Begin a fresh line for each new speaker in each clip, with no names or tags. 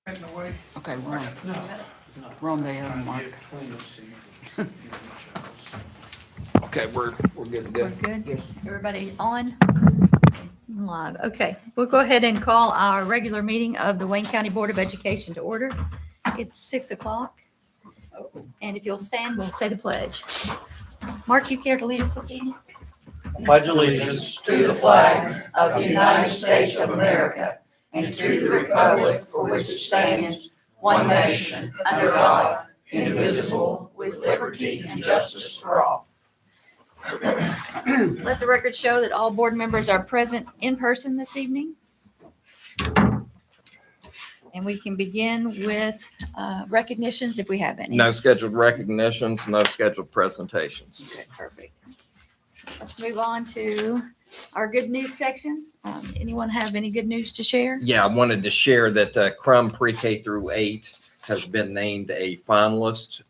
Getting away.
Okay,
No, no.
we're on there,
Trying to
Mark.
get between the seat.
Okay, we're good to
We're
go.
good?
Yes.
Everybody on? Live. Okay, we'll go ahead and call our regular meeting of the Wayne County Board of Education to order. It's 6 o'clock. And if you'll stand, we'll say the pledge. Mark, you care to lead us this evening?
Pledge allegiance
To the flag of the United States of America and to the republic for which it stands, one nation, under God, indivisible, with liberty and justice for all.
Let the record show that all board members are present in person this evening. And we can begin with recognitions if we have any.
No scheduled recognitions, no scheduled presentations.
Okay, perfect. So let's move on to our good news section. Anyone have any good news to share?
Yeah, I wanted to share that Crum Pre-K through 8 has been named a finalist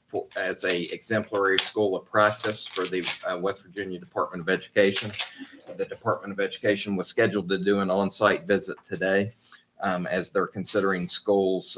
as a exemplary school of practice for the West Virginia Department of Education. The Department of Education was scheduled to do an on-site visit today as they're considering schools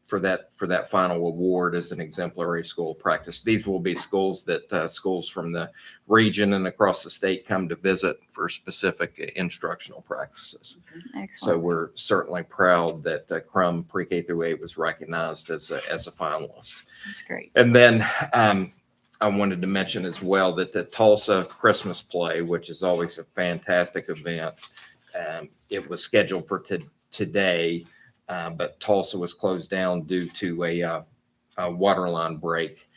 for that final award as an exemplary school of practice. These will be schools that schools from the region and across the state come to visit for specific instructional practices. So
Excellent.
we're certainly proud that Crum Pre-K through 8 was recognized as a finalist.
That's great.
And then I wanted to mention as well that the Tulsa Christmas Play, which is always a fantastic event, it was scheduled for today, but Tulsa was closed down due to a water line break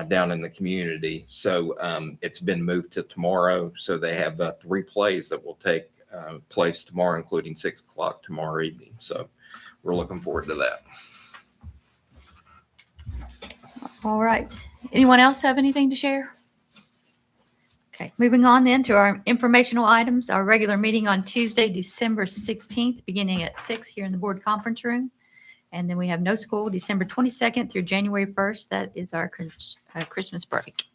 down in the community. So it's been moved to tomorrow. So they have 3 plays that will take place tomorrow, including 6 o'clock tomorrow evening. So we're looking forward to that.
All right. Anyone else have anything to share? Okay, moving on then to our informational items, our regular meeting on Tuesday, December 16th, beginning at 6 here in the board conference room. And then we have no school December 22nd through January 1st. That is our Christmas break.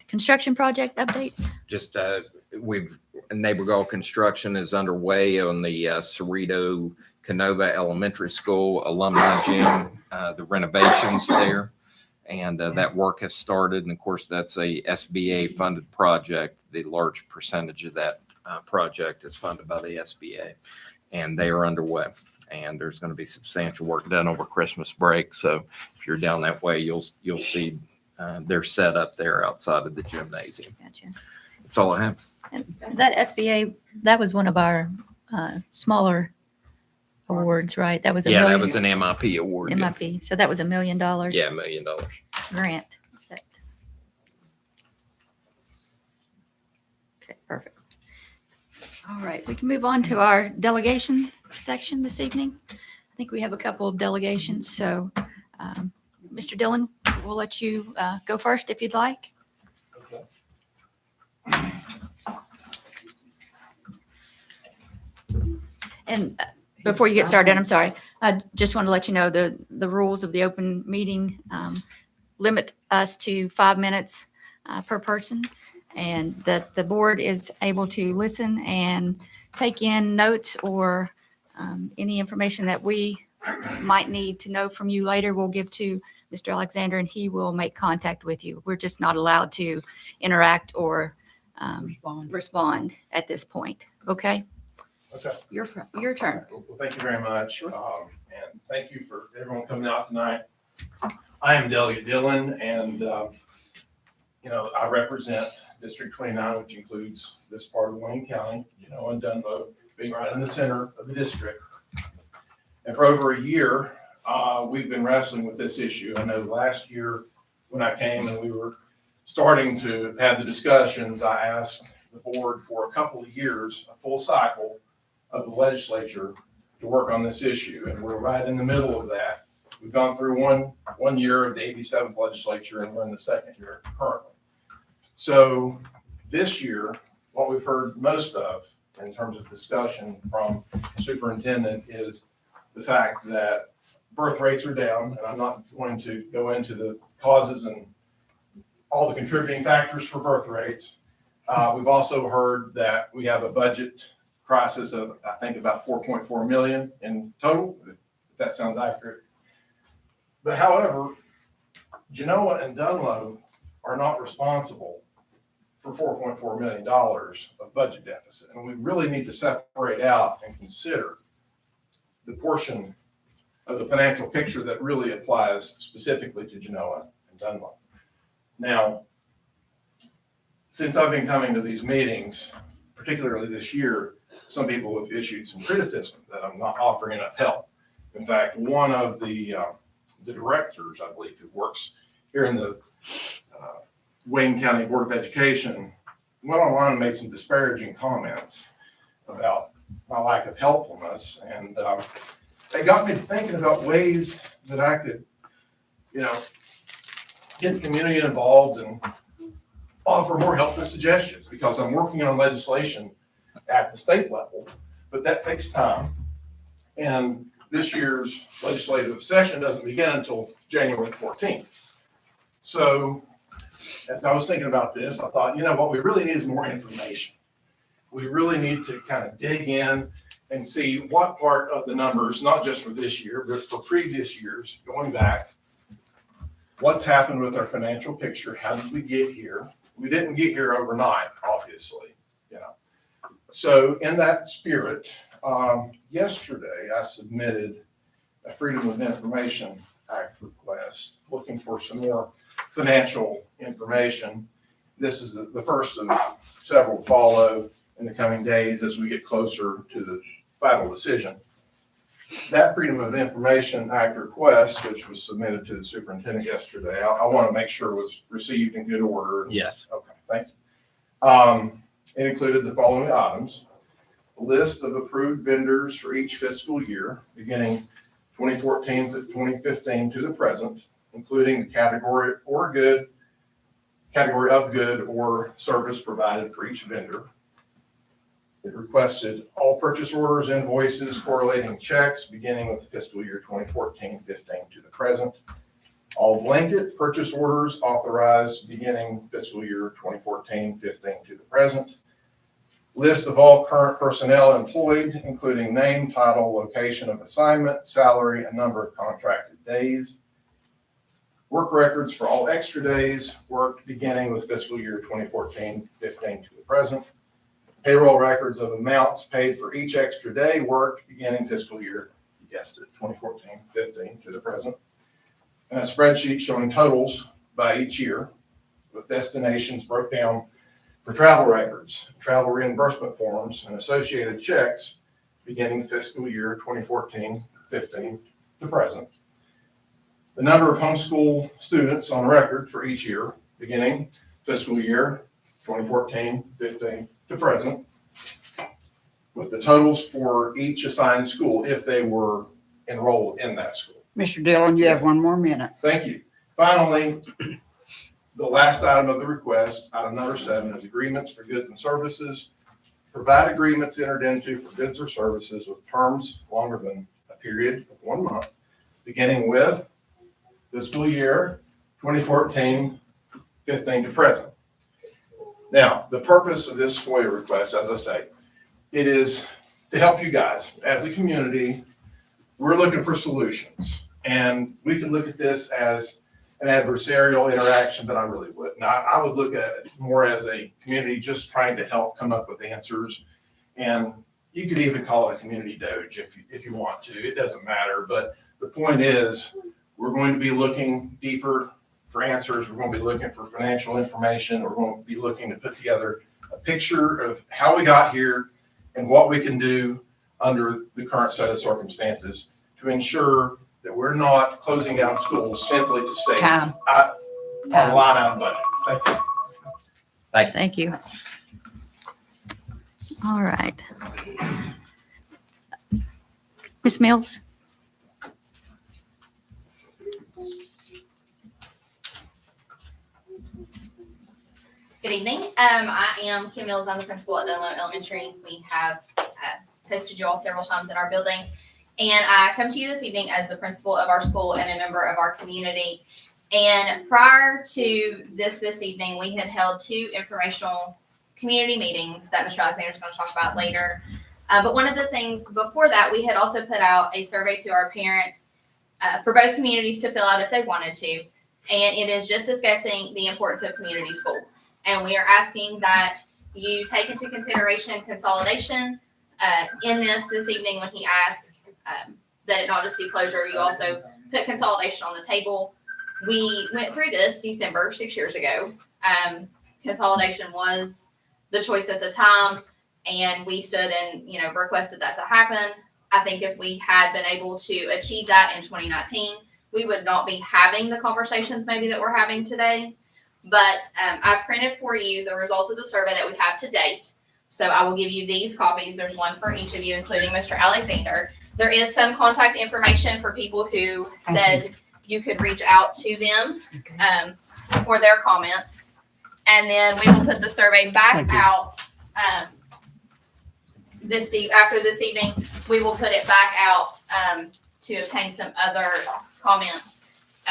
Construction project updates.
Just Neighbor Gall construction is underway on the Cerrito Canova Elementary School alumni gym, the renovations there. And that work has started. And of course, that's a SBA funded project. The large percentage of that project is funded by the SBA, and they are underway. And there's going to be substantial work done over Christmas break. So if you're down that way, you'll see they're set up there outside of the gymnasium.
Gotcha.
That's all I have.
And that SBA, that was one of our smaller awards, right? That was
Yeah, that
million-
was an MIP award. Yeah,
MIP. So that was $1 million
Yeah, $1 million.
grant. Okay, perfect. All right, we can move on to our delegation section this evening. I think we have a couple of delegations. So, Mr. Dillon, we'll let you go first if you'd like. And before you get started, I'm sorry, I just want to let you know the rules of the open meeting limit us to 5 minutes per person, and that the board is able to listen and take in notes or any information that we might need to know from you later. We'll give to Mr. Alexander, and he will make contact with you. We're just not allowed to interact or respond at this point. Okay?
Okay.
Your turn.
Well, thank you very much. And thank you for everyone coming out tonight. I am Delegate Dillon, and, I represent District 29, which includes this part of Wayne County, and Dunbo, being right in the center of the district. And for over a year, we've been wrestling with this issue. I know last year when I came and we were starting to have the discussions, I asked the board for a couple of years, a full cycle of the legislature to work on this issue. And we're right in the middle of that. We've gone through one year of the 87th legislature, and we're in the second year currently. So this year, what we've heard most of in terms of discussion from the superintendent is the fact that birth rates are down, and I'm not going to go into the causes and all the contributing factors for birth rates. We've also heard that we have a budget crisis of, I think, about 4.4 million in total. that sounds accurate. But however, Genoa and Dunlop are not responsible for $4.4 million of budget deficit. And we really need to separate out and consider the portion of the financial picture that really applies specifically to Genoa and Dunlop. Now, since I've been coming to these meetings, particularly this year, some people have issued some criticism that I'm not offering enough help. In fact, one of the directors, I believe, who works here in the Wayne County Board of Education, went online and made some disparaging comments about my lack of helpfulness. And they got me thinking about ways that I could, get the community involved and offer more helpful suggestions, because I'm working on legislation at the state level, but that takes time. And this year's legislative session doesn't begin until January 14th. So as I was thinking about this, I thought, what we really need is more information. We really need to kind of dig in and see what part of the numbers, not just for this year, but for previous years, going back, what's happened with our financial picture? How did we get here? We didn't get here overnight, obviously, So in that spirit, yesterday I submitted a Freedom of Information Act request, looking for some more financial information. This is the first of several to follow in the coming days as we get closer to the final decision. That Freedom of Information Act request, which was submitted to the superintendent yesterday, I want to make sure was received in good order.
Yes.
Okay, thank you. It included the following items: a list of approved vendors for each fiscal year, beginning 2014 to 2015 to the present, including the category of good or service provided for each vendor. It requested all purchase orders, invoices, correlating checks, beginning with the fiscal year 2014-15 to the present. All blanket purchase orders authorized beginning fiscal year 2014-15 to the present. List of all current personnel employed, including name, title, location of assignment, salary, and number of contracted days. Work records for all extra days worked beginning with fiscal year 2014-15 to the present. Payroll records of amounts paid for each extra day worked beginning fiscal year, you guessed it, 2014-15 to the present. And a spreadsheet showing totals by each year with destinations broke down for travel records, travel reimbursement forms, and associated checks beginning fiscal year 2014-15 to present. The number of homeschool students on record for each year beginning fiscal year 2014-15 to present, with the totals for each assigned school if they were enrolled in that school.
Mr. Dillon, you have one more minute.
Thank you. Finally, the last item of the request, item number 7, is agreements for goods and services. Provide agreements entered into for goods or services with terms longer than a period of 1 month, beginning with fiscal year 2014-15 to present. Now, the purpose of this FOIA request, as I say, it is to help you guys as a community. We're looking for solutions, and we can look at this as an adversarial interaction, but I really wouldn't. I would look at it more as a community just trying to help come up with answers. And you could even call it a community doge if you want to. It doesn't matter. But the point is, we're going to be looking deeper for answers. We're going to be looking for financial information. We're going to be looking to put together a picture of how we got here and what we can do under the current set of circumstances to ensure that we're not closing down schools simply to save
Time.
on a line item budget. Thank you.
Thank you. All right. Ms. Mills?
Good evening. I am Kim Mills. I'm the principal at Dunlop Elementary. We have hosted you all several times in our building. And I come to you this evening as the principal of our school and a member of our community. And prior to this evening, we had held 2 informational community meetings that Mr. Alexander is going to talk about later. But one of the things before that, we had also put out a survey to our parents for both communities to fill out if they wanted to. And it is just discussing the importance of community school. And we are asking that you take into consideration consolidation in this evening when he asked that it not just be closure, you also put consolidation on the table. We went through this December 6 years ago. Consolidation was the choice at the time, and we stood and requested that to happen. I think if we had been able to achieve that in 2019, we would not be having the conversations maybe that we're having today. But I've printed for you the results of the survey that we have to date. So I will give you these copies. There's one for each of you, including Mr. Alexander. There is some contact information for people who said you could reach out to them for their comments. And then we will put the survey back out after this evening. We will put it back out to obtain some other comments.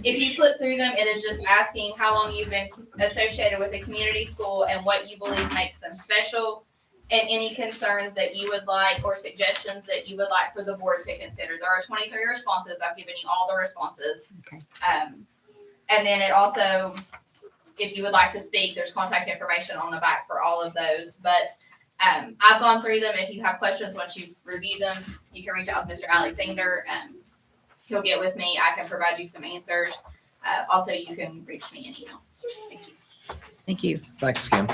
If you flip through them, it is just asking how long you've been associated with a community school and what you believe makes them special, and any concerns that you would like or suggestions that you would like for the board to consider. There are 23 responses. I've given you all the responses.
Okay.
And then it also, if you would like to speak, there's contact information on the back for all of those. But I've gone through them. If you have questions once you've reviewed them, you can reach out to Mr. Alexander. He'll get with me. I can provide you some answers. Also, you can reach me in email. Thank you.
Thank you.
Thanks, Kim.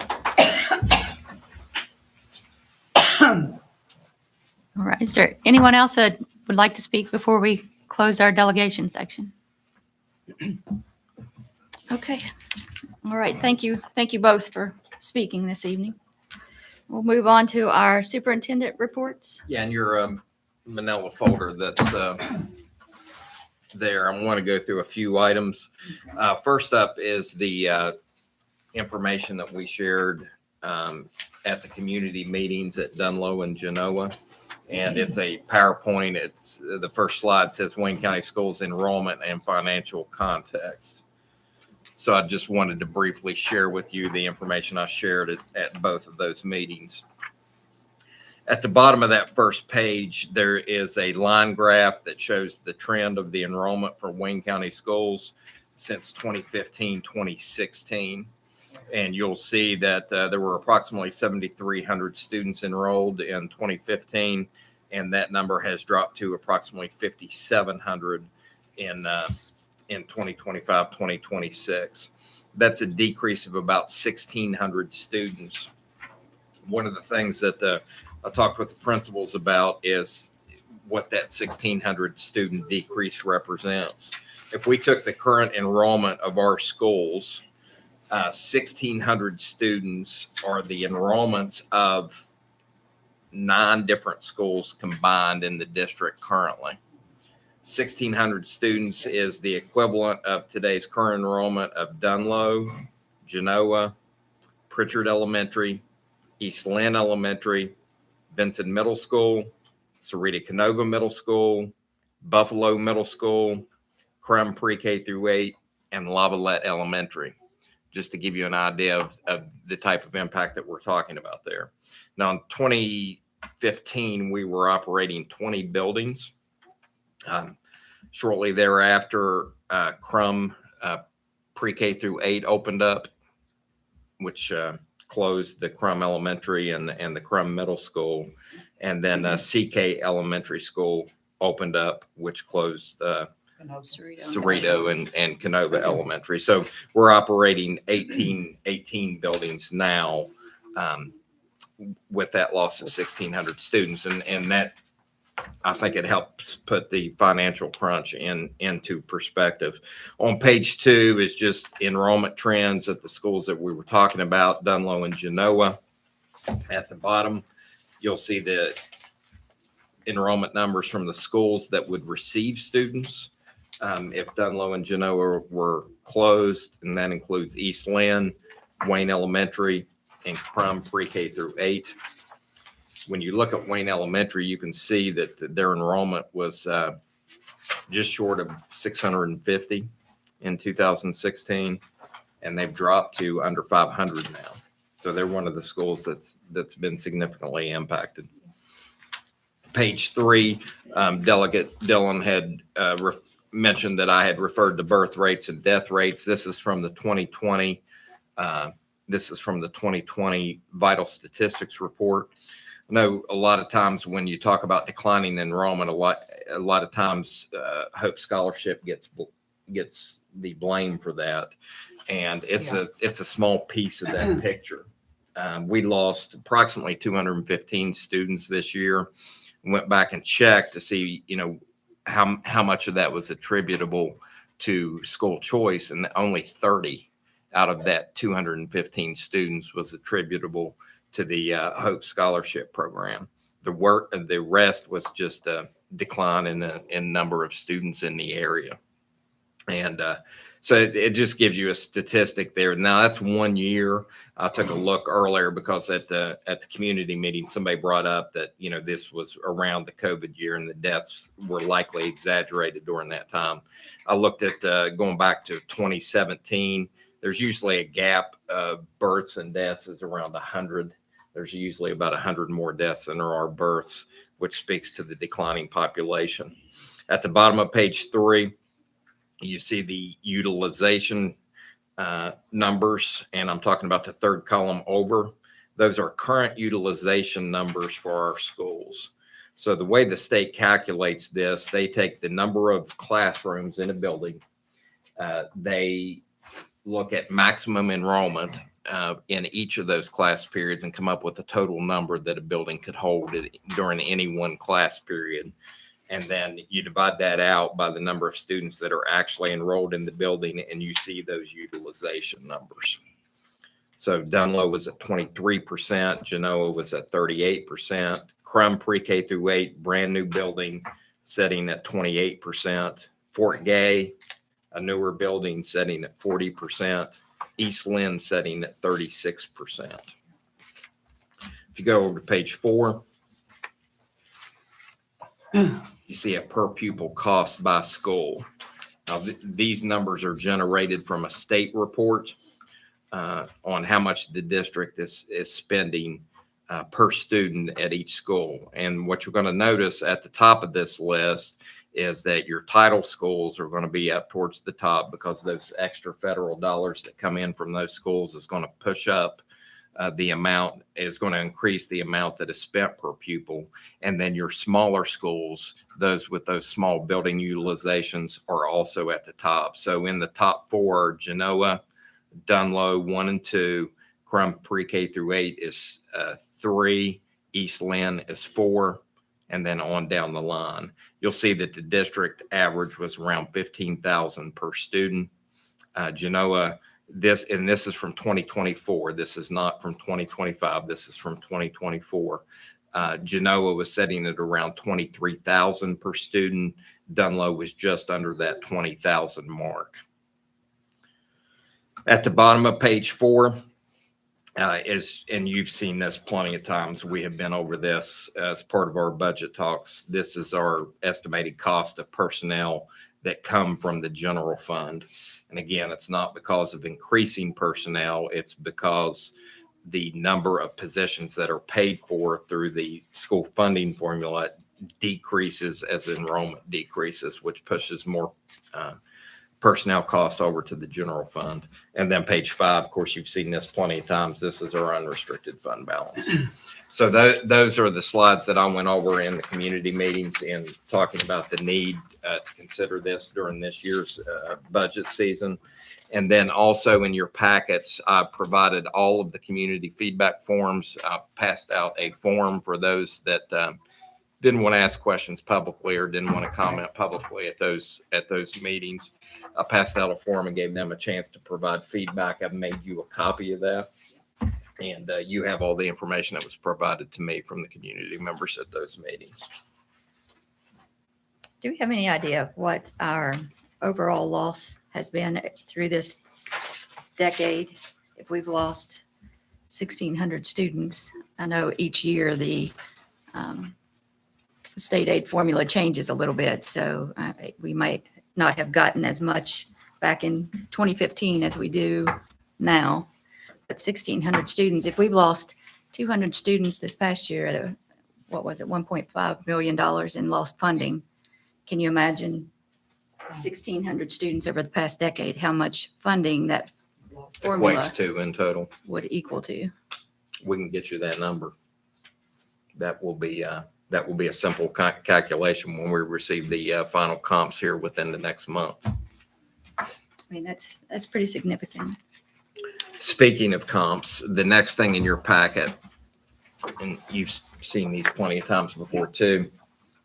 All right. Is there anyone else that would like to speak before we close our delegation section? Okay. All right. Thank you. Thank you both for speaking this evening. We'll move on to our superintendent reports.
Yeah, and your manila folder that's there. I want to go through a few items. First up is the information that we shared at the community meetings at Dunlow and Genoa. And it's a PowerPoint. It's the first slide says Wayne County Schools enrollment and financial context. So I just wanted to briefly share with you the information I shared at both of those meetings. At the bottom of that first page, there is a line graph that shows the trend of the enrollment for Wayne County Schools since 2015, 2016. And you'll see that there were approximately 7,300 students enrolled in 2015, and that number has dropped to approximately 5,700 in 2025, 2026. That's a decrease of about 1,600 students. One of the things that I talked with the principals about is what that 1,600 student decrease represents. If we took the current enrollment of our schools, 1,600 students are the enrollments of 9 different schools combined in the district currently. 1,600 students is the equivalent of today's current enrollment of Dunlow, Genoa, Pritchard Elementary, East Lynn Elementary, Vincent Middle School, Sarita Canova Middle School, Buffalo Middle School, Crum Pre-K through 8, and Lavalette Elementary, just to give you an idea of the type of impact that we're talking about there. Now, in 2015, we were operating 20 buildings. Shortly thereafter, Crum Pre-K through 8 opened up, which closed the Crum Elementary and the Crum Middle School. And then CK Elementary School opened up, which closed Cerrito and Canova Elementary. So we're operating 18 buildings now with that loss of 1,600 students. And that, I think it helps put the financial crunch into perspective. On page 2 is just enrollment trends at the schools that we were talking about, Dunlow and Genoa. At the bottom, you'll see the enrollment numbers from the schools that would receive students if Dunlow and Genoa were closed, and that includes East Lynn, Wayne Elementary, and Crum Pre-K through 8. When you look at Wayne Elementary, you can see that their enrollment was just short of 650 in 2016, and they've dropped to under 500 now. So they're one of the schools that's been significantly impacted. Page 3, Delegate Dillon had mentioned that I had referred to birth rates and death rates. This is from the 2020. This is from the 2020 Vital Statistics Report. I know a lot of times when you talk about declining enrollment, a lot of times Hope Scholarship gets the blame for that, and it's a small piece of that picture. We lost approximately 215 students this year. Went back and checked to see, how much of that was attributable to school choice, and only 30 out of that 215 students was attributable to the Hope Scholarship Program. The rest was just a decline in number of students in the area. And so it just gives you a statistic there. Now that's 1 year. I took a look earlier because at the community meeting, somebody brought up that, this was around the COVID year and the deaths were likely exaggerated during that time. I looked at going back to 2017. There's usually a gap of births and deaths is around 100. There's usually about 100 more deaths than there are births, which speaks to the declining population. At the bottom of page 3, you see the utilization numbers, and I'm talking about the third column over. Those are current utilization numbers for our schools. So the way the state calculates this, they take the number of classrooms in a building. They look at maximum enrollment in each of those class periods and come up with a total number that a building could hold during any one class period. And then you divide that out by the number of students that are actually enrolled in the building, and you see those utilization numbers. So Dunlow was at 23%, Genoa was at 38%, Crum pre-K through 8, brand new building, setting at 28%, Fort Gay, a newer building, setting at 40%, East Lynn setting at 36%. If you go over to page 4, you see a per pupil cost by school. Now, these numbers are generated from a state report on how much the district is spending per student at each school. And what you're going to notice at the top of this list is that your title schools are going to be up towards the top because those extra federal dollars that come in from those schools is going to push up the amount, is going to increase the amount that is spent per pupil. And then your smaller schools, those with those small building utilizations, are also at the top. So in the top 4, Genoa, Dunlow 1 and 2, Crum pre-K through 8 is 3, East Lynn is 4, and then on down the line. You'll see that the district average was around $15,000 per student. Genoa, this is from 2024. This is not from 2025. This is from 2024. Genoa was setting it around $23,000 per student. Dunlow was just under that $20,000 mark. At the bottom of page 4, and you've seen this plenty of times, we have been over this as part of our budget talks. This is our estimated cost of personnel that come from the general fund. And again, it's not because of increasing personnel, it's because the number of positions that are paid for through the school funding formula decreases as enrollment decreases, which pushes more personnel cost over to the general fund. And then page 5, of course, you've seen this plenty of times. This is our unrestricted fund balance. So those are the slides that I went over in the community meetings and talking about the need to consider this during this year's budget season. And then also in your packets, I provided all of the community feedback forms. I passed out a form for those that didn't want to ask questions publicly or didn't want to comment publicly at those meetings. I passed out a form and gave them a chance to provide feedback. I've made you a copy of that. And you have all the information that was provided to me from the community members at those meetings.
Do we have any idea of what our overall loss has been through this decade? If we've lost 1,600 students, I know each year the state aid formula changes a little bit, so we might not have gotten as much back in 2015 as we do now. But 1,600 students, if we've lost 200 students this past year at what was it, $1.5 million in lost funding. Can you imagine 1,600 students over the past decade, how much funding that formula
Equates to in total.
would equal to?
We can get you that number. That will be a simple calculation when we receive the final comps here within the next month.
I mean, that's pretty significant.
Speaking of comps, the next thing in your packet, and you've seen these plenty of times before too,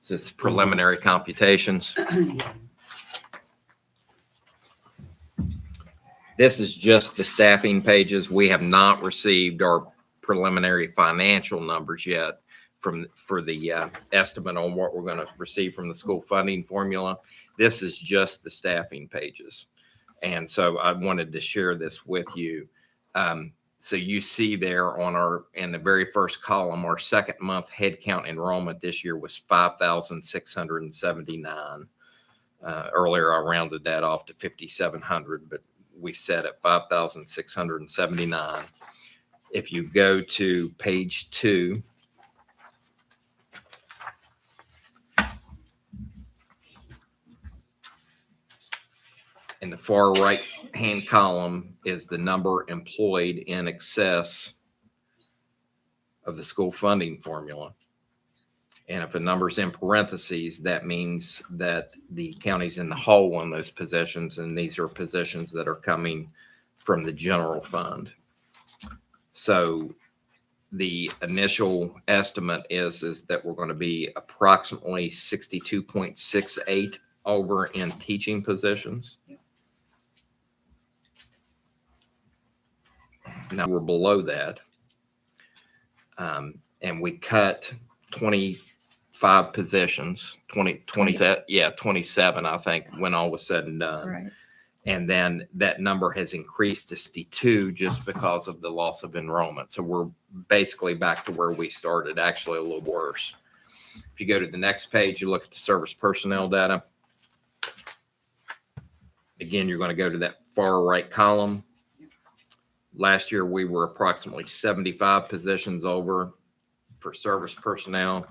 is this preliminary computations. This is just the staffing pages. We have not received our preliminary financial numbers yet for the estimate on what we're going to receive from the school funding formula. This is just the staffing pages. And so I wanted to share this with you. So you see there in the very first column, our second month headcount enrollment this year was 5,679. Earlier, I rounded that off to 5,700, but we set at 5,679. If you go to page 2, in the far right-hand column is the number employed in excess of the school funding formula. And if a number's in parentheses, that means that the county's in the hole on those positions, and these are positions that are coming from the general fund. So the initial estimate is that we're going to be approximately 62.68 over in teaching positions. Now we're below that. And we cut 25 positions, 27, I think, when all was said and done.
Right.
And then that number has increased to 62 just because of the loss of enrollment. So we're basically back to where we started, actually a little worse. If you go to the next page, you look at the service personnel data. Again, you're going to go to that far right column. Last year, we were approximately 75 positions over for service personnel.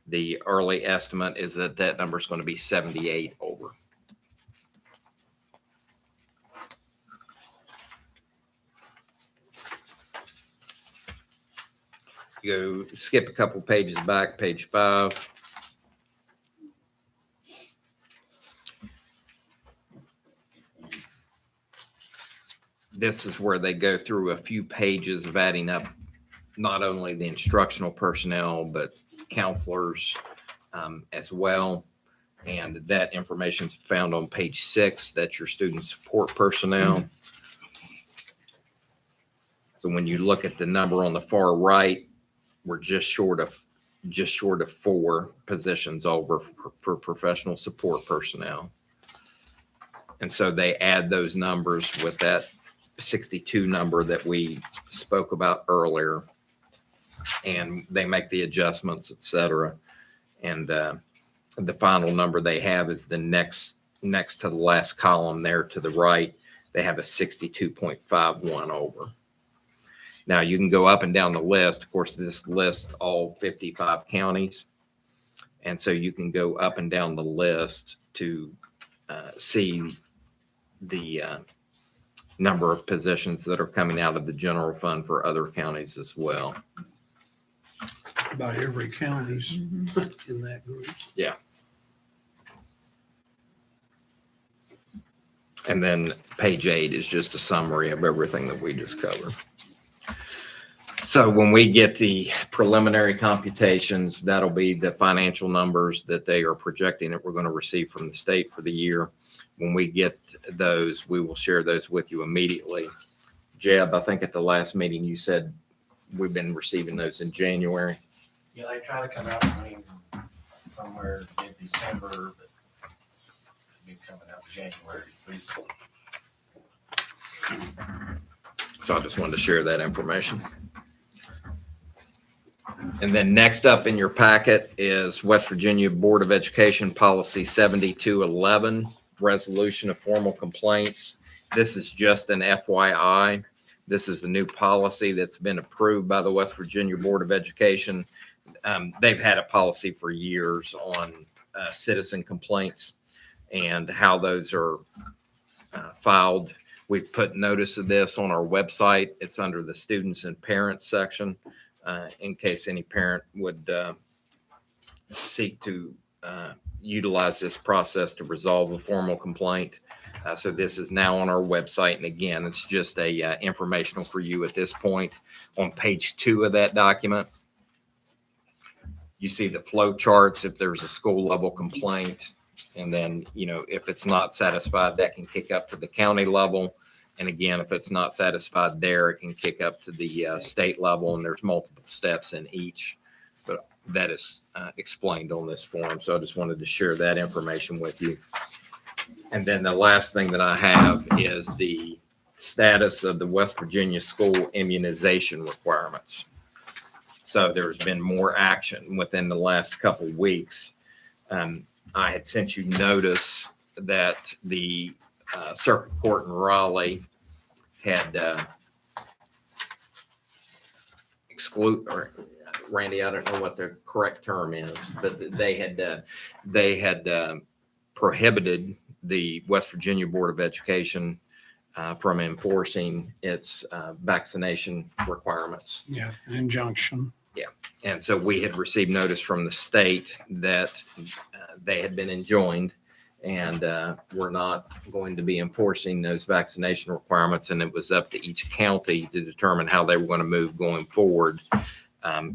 The early estimate is that that number is going to be 78 over. You go skip a couple pages back, page 5. This is where they go through a few pages of adding up not only the instructional personnel, but counselors as well. And that information is found on page 6. That's your student support personnel. So when you look at the number on the far right, we're just short of 4 positions over for professional support personnel. And so they add those numbers with that 62 number that we spoke about earlier, and they make the adjustments, et cetera. And the final number they have is the next to the last column there to the right. They have a 62.51 over. Now you can go up and down the list. Of course, this lists all 55 counties. And so you can go up and down the list to see the number of positions that are coming out of the general fund for other counties as well.
About every county's in that group.
And then page 8 is just a summary of everything that we just covered. So when we get the preliminary computations, that'll be the financial numbers that they are projecting that we're going to receive from the state for the year. When we get those, we will share those with you immediately. Jeb, I think at the last meeting you said we've been receiving those in January.
Yeah, they try to come out somewhere in December, but it'll be coming out January.
So I just wanted to share that information. And then next up in your packet is West Virginia Board of Education Policy 7211, Resolution of Formal Complaints. This is just an FYI. This is a new policy that's been approved by the West Virginia Board of Education. they've had a policy for years on citizen complaints and how those are filed. We've put notice of this on our website. It's under the students and parents section, in case any parent would seek to utilize this process to resolve a formal complaint. So this is now on our website. And again, it's just a informational for you at this point. On page 2 of that document, you see the flow charts if there's a school level complaint. And then, if it's not satisfied, that can kick up to the county level. And again, if it's not satisfied there, it can kick up to the state level. And there's multiple steps in each. But that is explained on this form. So I just wanted to share that information with you. And then the last thing that I have is the status of the West Virginia school immunization requirements. So there's been more action within the last couple of weeks. I had sent you notice that the circuit court in Raleigh had Randy, I don't know what the correct term is, but they had prohibited the West Virginia Board of Education from enforcing its vaccination requirements.
Yeah, an injunction.
And so we had received notice from the state that they had been enjoined and were not going to be enforcing those vaccination requirements. And it was up to each county to determine how they were going to move going forward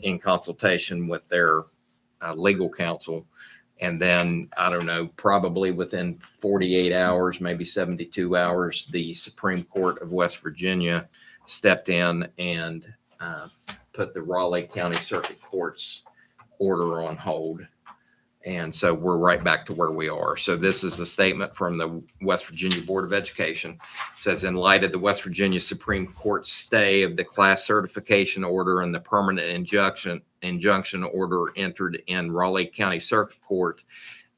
in consultation with their legal counsel. And then, I don't know, probably within 48 hours, maybe 72 hours, the Supreme Court of West Virginia stepped in and put the Raleigh County Circuit Court's order on hold. And so we're right back to where we are. So this is a statement from the West Virginia Board of Education. It says, in light of the West Virginia Supreme Court stay of the class certification order and the permanent injunction order entered in Raleigh County Circuit Court,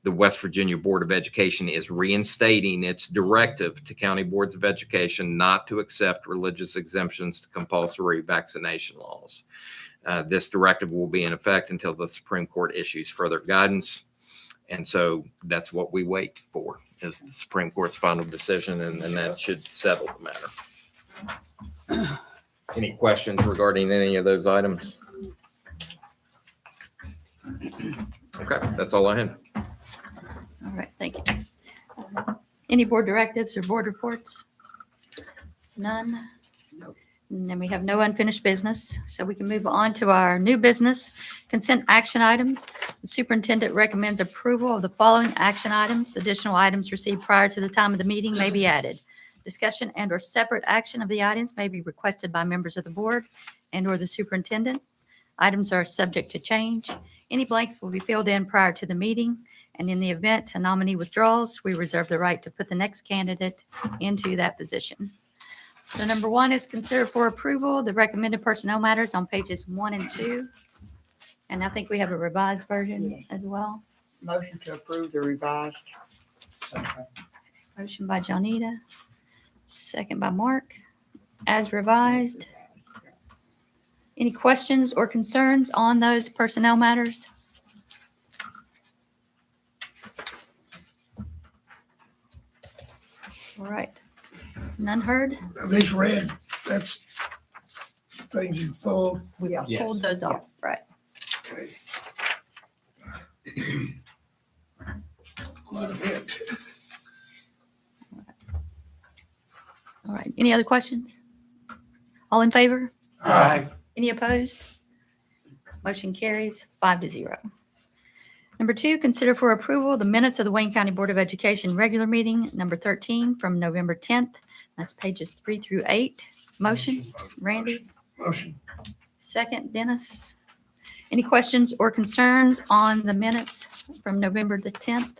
the West Virginia Board of Education is reinstating its directive to county boards of education not to accept religious exemptions to compulsory vaccination laws. This directive will be in effect until the Supreme Court issues further guidance. And so that's what we wait for, is the Supreme Court's final decision, and then that should settle the matter. Any questions regarding any of those items? Okay, that's all I had.
All right, thank you. Any board directives or board reports? None. And then we have no unfinished business, so we can move on to our new business consent action items. The superintendent recommends approval of the following action items. Additional items received prior to the time of the meeting may be added. Discussion and or separate action of the items may be requested by members of the board and or the superintendent. Items are subject to change. Any blanks will be filled in prior to the meeting. And in the event a nominee withdraws, we reserve the right to put the next candidate into that position. So number 1 is consider for approval the recommended personnel matters on pages 1 and 2. And I think we have a revised version as well.
Motion to approve the revised.
Motion by Johnita, second by Mark, as revised. Any questions or concerns on those personnel matters? All right. None heard?
These red, that's things you pulled,
We pulled those off, right.
okay.
All right. Any other questions? All in favor?
Aye.
Any opposed? Motion carries 5-0. Number 2, consider for approval the minutes of the Wayne County Board of Education regular meeting, number 13, from November 10th. That's pages 3 through 8. Motion, Randy.
Motion.
Second, Dennis. Any questions or concerns on the minutes from November the 10th?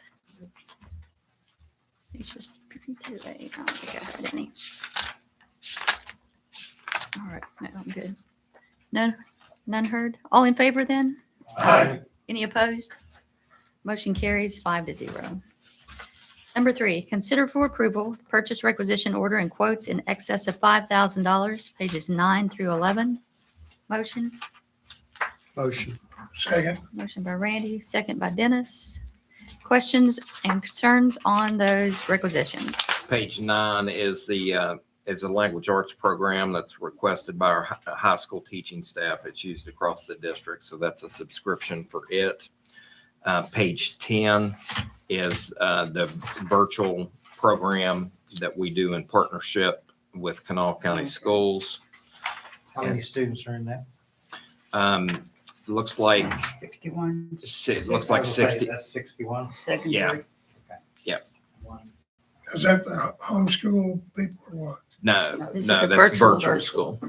It's just 3 through 8. I don't think I had any. All right, no, I'm good. None heard? All in favor then?
Aye.
Any opposed? Motion carries 5-0. Number 3, consider for approval, purchase requisition order and quotes in excess of $5,000, pages 9 through 11. Motion,
Motion.
Second.
Motion by Randy, second by Dennis. Questions and concerns on those requisitions?
Page 9 is is a language arts program that's requested by our high school teaching staff. It's used across the district, so that's a subscription for it. Page 10 is the virtual program that we do in partnership with Kanawha County Schools.
How many students are in that?
Looks like
61
looks like 60.
That's 61.
secondary.
Is that the homeschool people or what?
No,
This is
no,
the
that's
virtual
virtual school.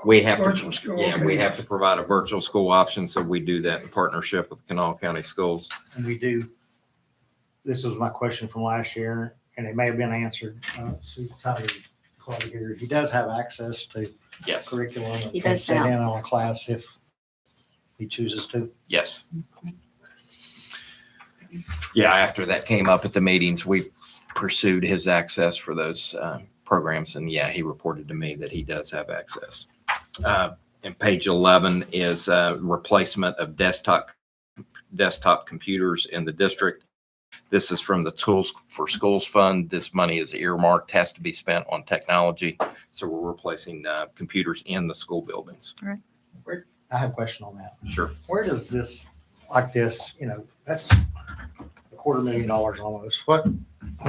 We have
Virtual
to,
school,
yeah,
okay.
we have to provide a virtual school option, so we do that in partnership with Kanawha County Schools.
And we do, this was my question from last year, and it may have been answered. Let's see, Tommy Clay here. He does have access to
Yes,
curriculum and
He
can
does
sit
now.
in on a class if he chooses to.
yes. Yeah, after that came up at the meetings, we pursued his access for those programs, and yeah, he reported to me that he does have access. And page 11 is replacement of desktop computers in the district. This is from the Tools for Schools Fund. This money is earmarked, has to be spent on technology. So we're replacing computers in the school buildings.
I have a question on that.
Sure.
Where does this, like this, that's $250,000 almost. When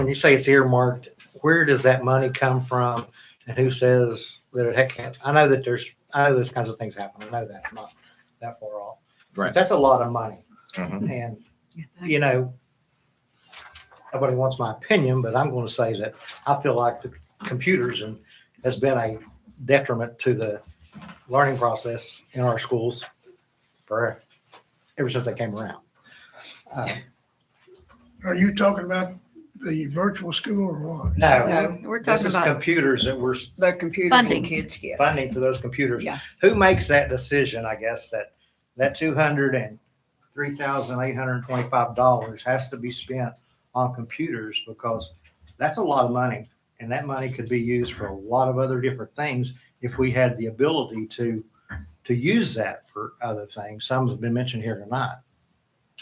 you say it's earmarked, where does that money come from? And who says that it can't? I know those kinds of things happen. I know that. I'm not that far off.
Right.
But that's a lot of money.
Mhm.
And, nobody wants my opinion, but I'm going to say that I feel like the computers has been a detriment to the learning process in our schools ever since they came around.
Are you talking about the virtual school or what?
No,
We're
this
talking
is
about
computers that we're
The computers
Funding.
and kids get.
funding for those computers.
Yeah.
Who makes that decision? I guess that $203,825 has to be spent on computers because that's a lot of money. And that money could be used for a lot of other different things if we had the ability to use that for other things. Some have been mentioned here tonight.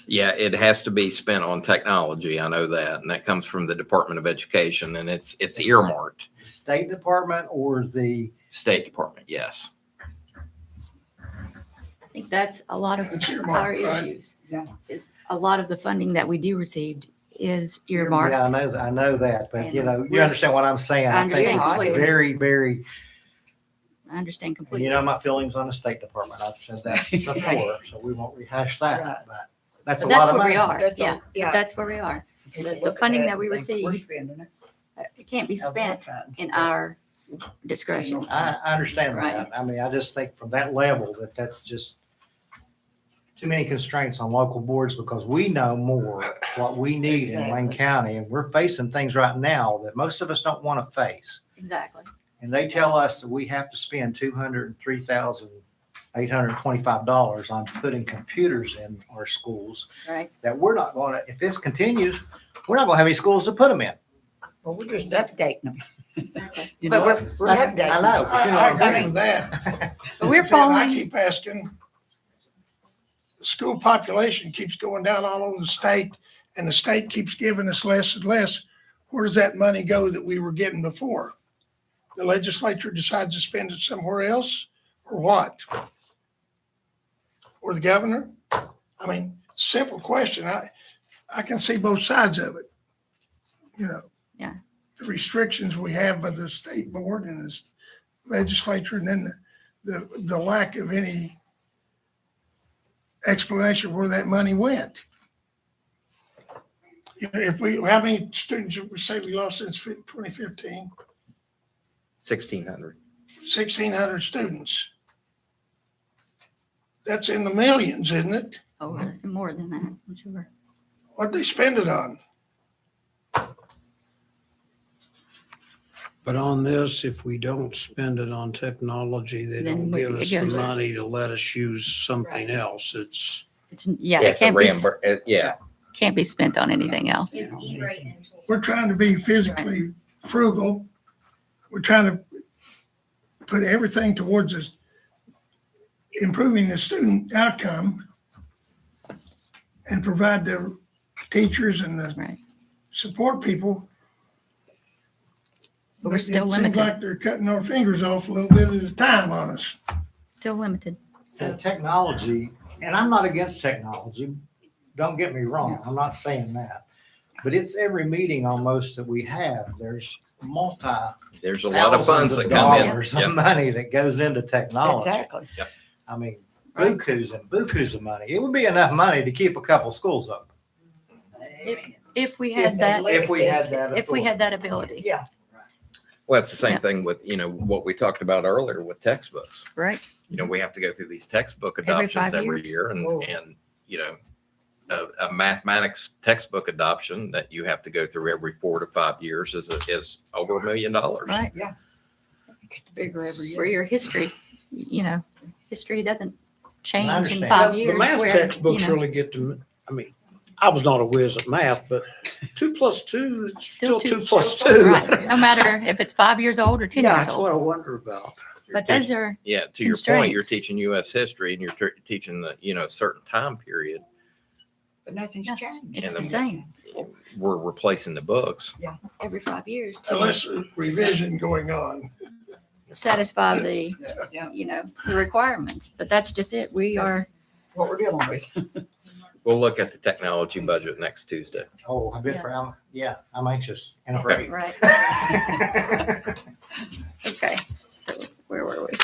Yeah, it has to be spent on technology. I know that. And that comes from the Department of Education, and it's earmarked.
The State Department or the
State Department, yes.
I think that's a lot of
It's
our
earmarked, right?
issues.
Yeah.
Is a lot of the funding that we do receive is earmarked.
Yeah, I know that, but you
And
understand what I'm saying.
I
I think
understand
it's
completely.
very, very,
I understand
and
completely.
you know my feelings on the State Department. I've said that before, so we won't rehash
Right.
that, but that's a
But
lot
that's
of
where we
money.
are.
That's
Yeah,
all- yeah.
that's where we are.
People
The
look at
funding
that
that we
and think we're
receive,
spending it.
it can't be
on both
spent
sides.
in our discretion.
I understand
Right.
that. I mean, I just think from that level that's just too many constraints on local boards because we know more what we need in Wayne
Exactly.
County. And we're facing things right now that most of us don't want to face.
Exactly.
And they tell us that we have to spend $203,825 on putting computers in our schools
Right.
that we're not going to, if this continues, we're not going to have any schools to put them in.
Well, we're just updating them.
Exactly.
You
But
know,
We're
Like-
updating.
I know. but you know
I
what I'm
agree with
saying.
that.
But we're
But then I
following,
keep asking, the school population keeps going down all over the state, and the state keeps giving us less and less. Where does that money go that we were getting before? The legislature decides to spend it somewhere else, or what? Or the governor? I mean, simple question. I can see both sides of it.
Yeah.
The restrictions we have by the state board and the legislature, and then the lack of any explanation where that money went. How many students did we say we lost since 2015?
1,600.
1,600 students. That's in the millions, isn't it?
more than that, I'm sure.
What'd they spend it on?
But on this, if we don't spend it on technology, they
Then
don't give
it
us the
goes-
money to let us use something else. It's,
Yeah, it
It's a yeah.
can't be spent on anything else.
It's E-rate and tools.
We're trying to be physically frugal. We're trying to put everything towards us improving the student outcome. and provide the teachers and the
Right.
support people.
But we're still
It
limited.
seems like they're cutting our fingers off a little bit at a time on us.
Still limited.
So
So,
technology, and I'm not against technology, don't get me wrong, I'm not saying that. But it's every meeting almost that we have, there's
There's a lot of funds
thousands
that
of
come in.
dollars
Yep.
of money that goes into technology.
Exactly.
I mean, bukus of money. It would be enough money to keep a couple schools open.
if we had that,
If we had that.
if we had that ability.
Yeah.
Well, it's the same
Yeah.
thing with, what we talked about earlier with textbooks.
Right.
We have to go through these textbook
Every
adoptions
5
every
years.
year
Whoa.
and, a mathematics textbook adoption that you have to go through every 4 to 5 years is over $1 million.
Right.
Bigger every year.
For your history, history doesn't change in
understand.
5
The
years.
math
where,
textbooks really get to, I mean, I was not a whiz at math, but 2 plus 2 is still 2 plus 2.
Right. No matter if it's 5 years old or 10
Yeah,
years
that's
old.
what I wonder about.
But those are,
Yeah, to your point, you're
Constraints.
teaching U.S. history and you're teaching a certain time period.
But nothing's
Yeah.
changed.
it's
And
the
the-
same
We're replacing the books.
every 5 years to
Unless there's revision going on.
satisfy the,
Yeah.
the requirements. But that's just it. We are,
What we're dealing with.
We'll look at the technology budget next Tuesday.
Oh, I'm anxious and
Okay.
afraid.
right. Okay. So where were we?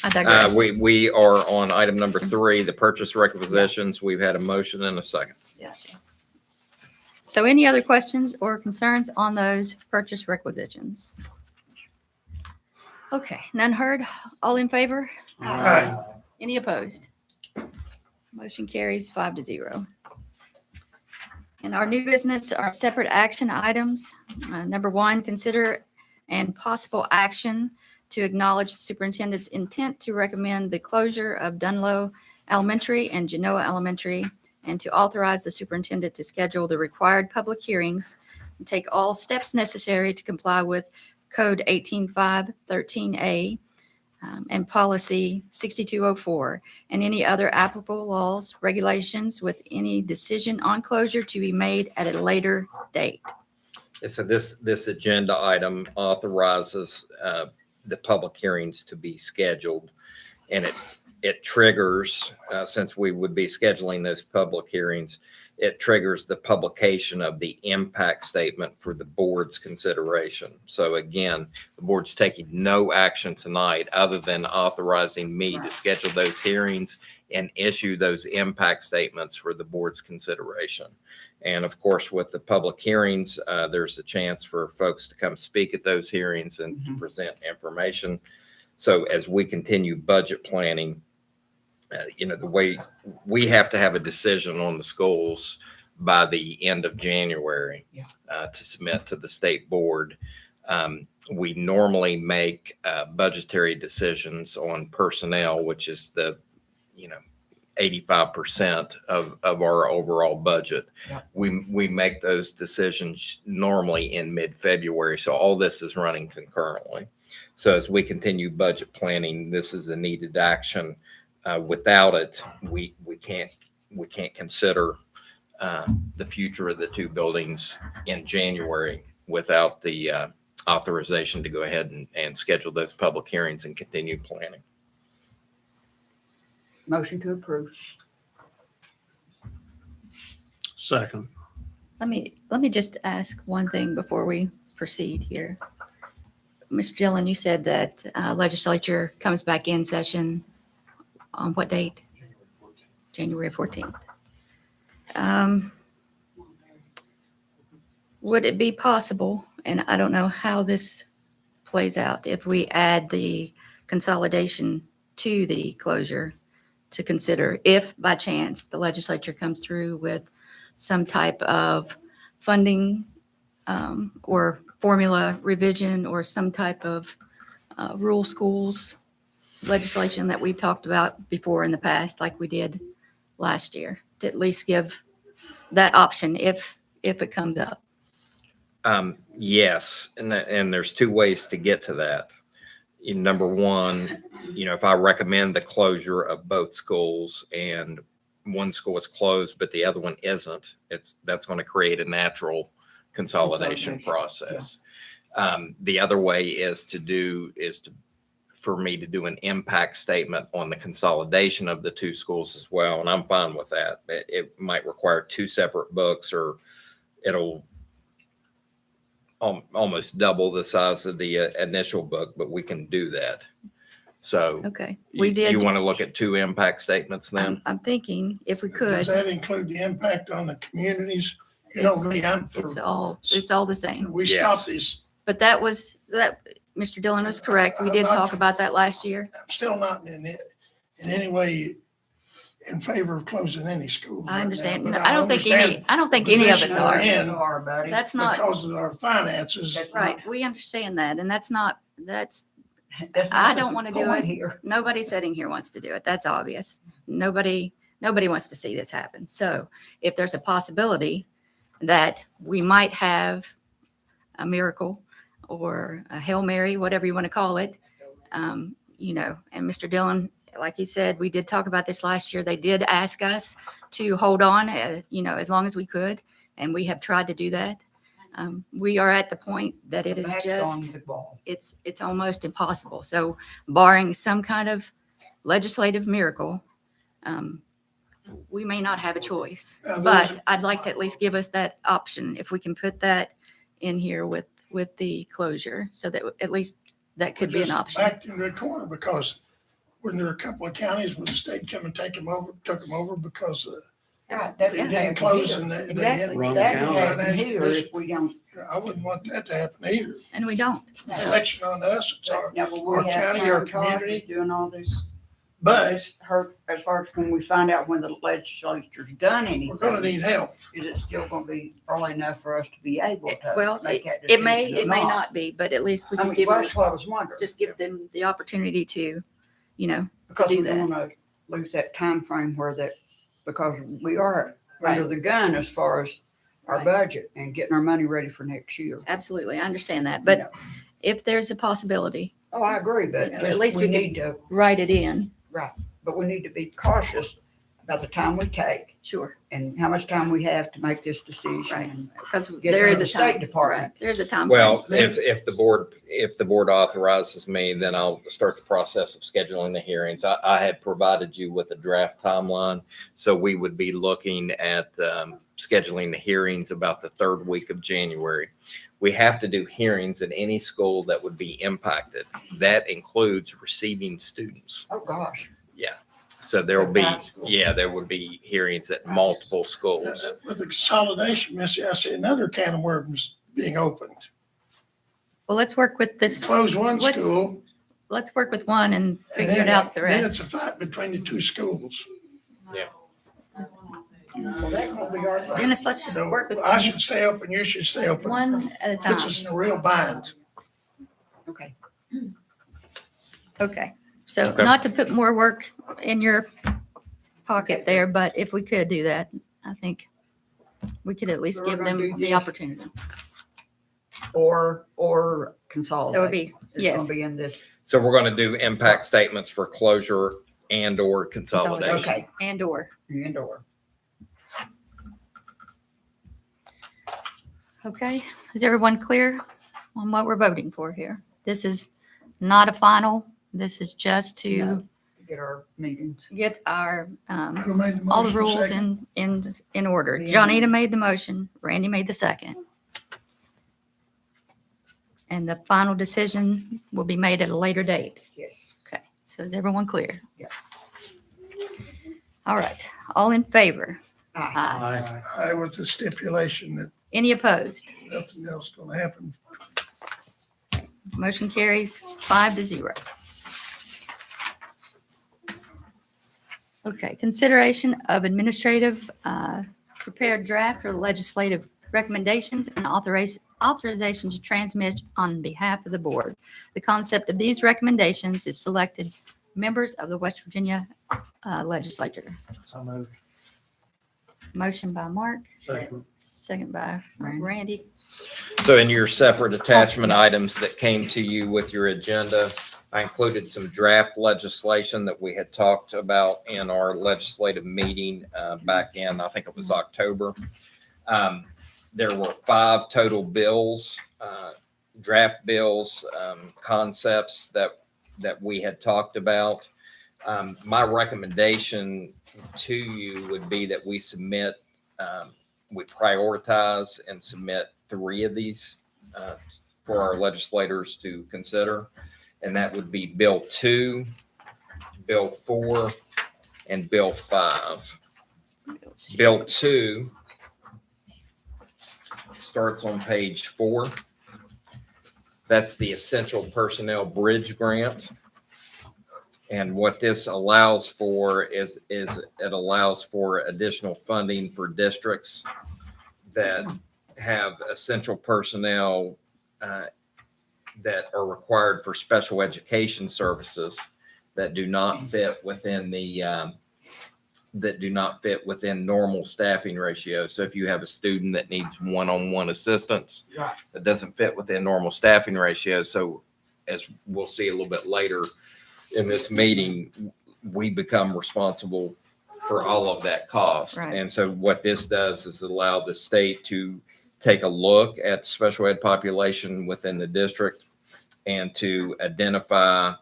I digress.
We are on item number 3, the purchase requisitions. We've had a motion and a second.
Yeah. So any other questions or concerns on those purchase requisitions? Okay, none heard. All in favor? Any opposed? Motion carries 5-0. And our new business are separate action items. Number 1, consider and possible action to acknowledge the superintendent's intent to recommend the closure of Dunlow Elementary and Genoa Elementary, and to authorize the superintendent to schedule the required public hearings and take all steps necessary to comply with Code 18513A and Policy 6204, and any other applicable laws, regulations, with any decision on closure to be made at a later date.
So this agenda item authorizes the public hearings to be scheduled. And it triggers, since we would be scheduling those public hearings, it triggers the publication of the impact statement for the board's consideration. So again, the board's taking no action tonight other than authorizing me to schedule those hearings and issue those impact statements for the board's consideration. And of course, with the public hearings, there's a chance for folks to come speak at those hearings and to present information. So as we continue budget planning, the way we have to have a decision on the schools by the end of January to submit to the state board. We normally make budgetary decisions on personnel, which is the 85% of our overall budget.
Yeah.
We make those decisions normally in mid-February. So all this is running concurrently. So as we continue budget planning, this is a needed action. Without it, we can't consider the future of the 2 buildings in January without the authorization to go ahead and schedule those public hearings and continue planning.
Motion to approve.
Second.
Let me just ask one thing before we proceed here. Mr. Dillon, you said that legislature comes back in session on what date? January 14th. Would it be possible, and I don't know how this plays out, if we add the consolidation to the closure to consider, if by chance the legislature comes through with some type of funding or formula revision or some type of rural schools legislation that we've talked about before in the past, like we did last year, to at least give that option if it comes up.
Yes, and there's 2 ways to get to that. Number one, if I recommend the closure of both schools and one school is closed, but the other one isn't, that's going to create a natural consolidation process. The other way is for me to do an impact statement on the consolidation of the two schools as well. And I'm fine with that. It might require two separate books, or it'll almost double the size of the initial book, but we can do that. So
Okay,
you
we did.
want to look at two impact statements then?
I'm thinking if we
Does
could,
that include the impact on the communities? You know,
It's-
me, I'm for,
it's all the same.
we
Yes.
stop these.
But Mr. Dillon is correct. We did talk about that last year.
I'm still not in any way in favor of closing any schools.
I
right now,
understand.
but
I don't think any of us
position
are.
we're in
buddy.
That's not,
because of our finances.
That's
right. We understand that. And that's
That's
I
not
don't
the
wanna do
point
it.
Here.
nobody sitting here wants to do it. That's obvious. Nobody wants to see this happen. So if there's a possibility that we might have a miracle or a Hail Mary, whatever you want to call it, and Mr. Dillon, like he said, we did talk about this last year. They did ask us to hold on, as long as we could, and we have tried to do that. We are at the point that it is
Back's
just,
on the ball.
it's almost impossible. So barring some kind of legislative miracle, we may not have a choice.
Now, there's
But I'd like to at least give us that option, if we can put that in here with the closure, so that at least that could be an
Just
option.
Backed into the corner because when there were a couple of counties where the state come and took them over because
Right,
they
that's
didn't
exactly
close
here.
and they had.
Exactly.
Wrong
That
county.
would happen here if we don't.
I wouldn't want that to happen either.
And we don't. So,
Reflection on us, it's our,
Now, but
our
we have
county, our
Karen Todd
community.
doing all this.
but
It's hurt as far as when we find out when the legislature's done
we're gonna
anything,
need help.
is it still gonna be early enough for us to be able to
well,
make that
it may
decision or
not be, but at least we
I
can
mean,
give them,
that's what I was wondering.
just give them the opportunity to,
Because
do
we
that.
don't wanna lose that time frame where because we are under
Right.
the gun as far as our
Right.
budget and getting our money ready for next year.
Absolutely, I understand that. But if there's a possibility,
Oh, I agree, but
You know, at
just
least
we
we could-
need to,
write it in.
but we need to be cautious about the time we take
Sure,
and how much time we have to make this decision.
Right.
and
because
Get
there
it
is
from
a
the
time.
State Department.
Right, there's a time.
Well,
frame.
if the board authorizes me, then I'll start the process of scheduling the hearings. I had provided you with a draft timeline, so we would be looking at scheduling the hearings about the third week of January. We have to do hearings in any school that would be impacted. That includes receiving students.
Oh, gosh.
So there will be,
Five schools.
there would be hearings at multiple schools.
With the consolidation, Missy, I see another can of worms being opened.
Well, let's work with this.
Close one
Let's-
school.
Let's work with one and
and
figure
then-
it out the
Then it's
rest.
a fight between the two schools.
Well, that won't be our problem.
Dennis, let's just
So
work with
I should stay open, you should stay open.
one at a
Puts
time.
us in a real bind.
Okay.
Okay, so
Okay.
not to put more work in your pocket there, but if we could do that, I think we could at least
So we're
give
gonna
them
do
the
this.
opportunity.
Or
So
consolidate.
it'd be,
It's
yes,
gonna be in this.
So we're going to do impact statements for closure and/or consolidation.
Okay.
and or.
And/or.
Okay, is everyone clear on what we're voting for here? This is not a final. This is just to
No. Get our meetings.
get our,
Who made the motion?
all the rules
Second?
in order.
Yeah.
Johnita made the motion, Randy made the second. And the final decision will be made at a later date.
Yes.
Okay, so is everyone clear?
Yeah.
All right, all in favor?
Aye.
Aye.
I with the stipulation that
Any opposed?
nothing else gonna happen.
Motion carries 5-0. Okay, consideration of administrative prepared draft for legislative recommendations and authorization to transmit on behalf of the board. The concept of these recommendations is selected members of the West Virginia legislature.
So moved.
Motion by Mark,
Second.
second by
Randy.
Randy.
So in your separate attachment items that came to you with your agenda, I included some draft legislation that we had talked about in our legislative meeting back in, I think it was October. There were 5 total bills, draft bills, concepts that we had talked about. My recommendation to you would be that we submit, we prioritize and submit 3 of these for our legislators to consider. And that would be Bill 2, Bill 4, and Bill 5. Bill 2 starts on page 4. That's the Essential Personnel Bridge Grant. And what this allows for is it allows for additional funding for districts that have essential personnel that are required for special education services that do not fit within normal staffing ratios. So if you have a student that needs one-on-one assistance,
Right.
that doesn't fit within normal staffing ratios. So as we'll see a little bit later in this meeting, we become responsible for all of that cost.
Right.
And so what this does is allow the state to take a look at special ed population within the district and to identify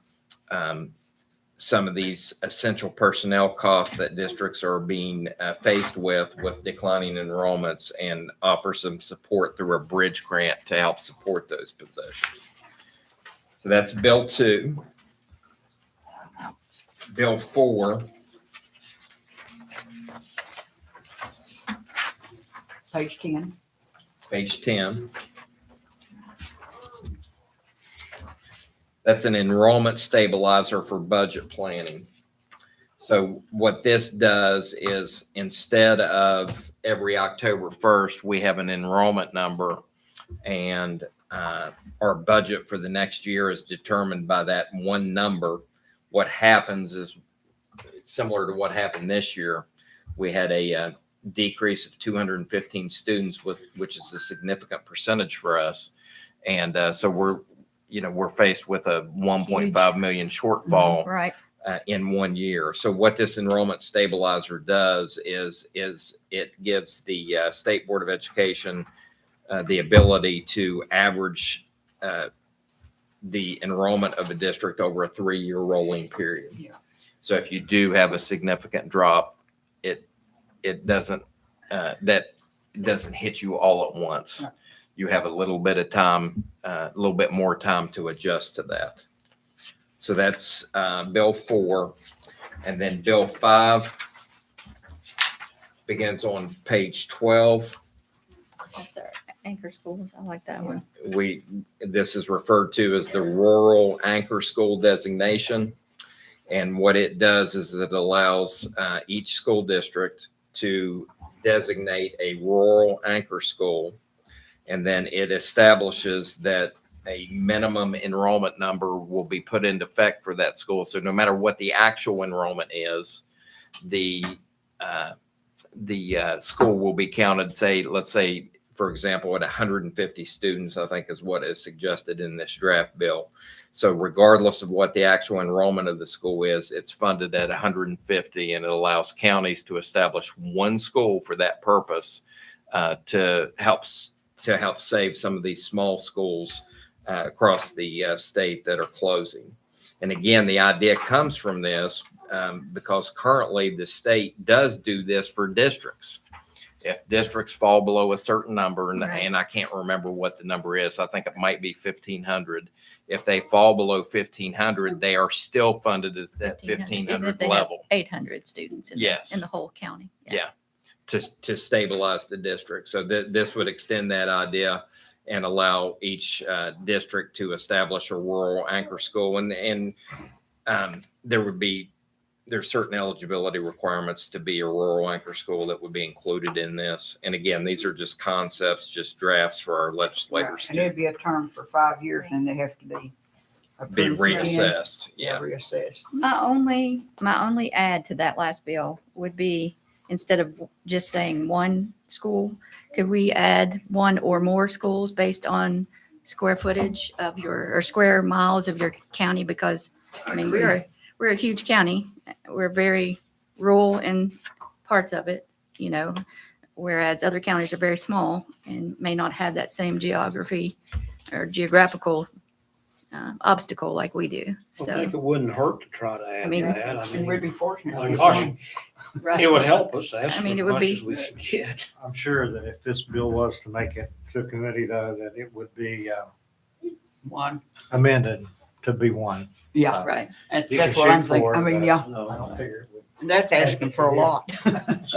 some of these essential personnel costs that districts are being faced with declining enrollments, and offer some support through a bridge grant to help support those positions. So that's Bill 2. Bill 4.
Page 10.
Page 10. That's an enrollment stabilizer for budget planning. So what this does is, instead of every October 1st, we have an enrollment number, and our budget for the next year is determined by that one number. What happens is similar to what happened this year. We had a decrease of 215 students, which is a significant percentage for us. And so we're faced with a 1.5 million shortfall
Right.
in 1 year. So what this enrollment stabilizer does is it gives the State Board of Education the ability to average the enrollment of a district over a 3-year rolling period.
Yeah.
So if you do have a significant drop, it doesn't hit you all at once.
Right.
You have a little bit of time, a little bit more time to adjust to that. So that's Bill 4. And then Bill 5 begins on page 12.
That's our anchor schools. I like that one.
This is referred to as the Rural Anchor School designation. And what it does is it allows each school district to designate a rural anchor school. And then it establishes that a minimum enrollment number will be put into effect for that school. So no matter what the actual enrollment is, the school will be counted, let's say, for example, at 150 students, I think is what is suggested in this draft bill. So regardless of what the actual enrollment of the school is, it's funded at 150, and it allows counties to establish one school for that purpose to help save some of these small schools across the state that are closing. And again, the idea comes from this because currently the state does do this for districts. If districts fall below a certain number, and I can't remember what the number is, I think it might be 1,500. If they fall below 1,500, they are still funded at that 1,500 level.
800 students in
Yes.
the whole county.
Yeah. To stabilize the district. So this would extend that idea and allow each district to establish a rural anchor school. And there's certain eligibility requirements to be a rural anchor school that would be included in this. And again, these are just concepts, just drafts for our legislators
And it'd be a term for 5 years, and they have to be
be
approved again.
reassessed. Yeah.
Reassessed.
My only add to that last bill would be, instead of just saying one school, could we add one or more schools based on square footage of your, or square miles of your county, because, I mean, we're a huge county. We're very rural in parts of it, you know, whereas other counties are very small and may not have that same geography or geographical obstacle like we do.
I
So,
think it wouldn't hurt to try to add
mean,
that. I
And we'd
mean,
be fortunate. to
like,
get
gosh,
some.
right.
it would help us. That's
I mean,
as
it would
much
be-
as we can get.
I'm sure that if this bill was to make it to committee though, that it would be
One.
amended to be one.
Yeah,
Right.
that's
You can
what I'm
shoot
thinking.
for it,
I mean,
but
yeah,
No,
I don't figure it would.
that's asking for a lot.
So you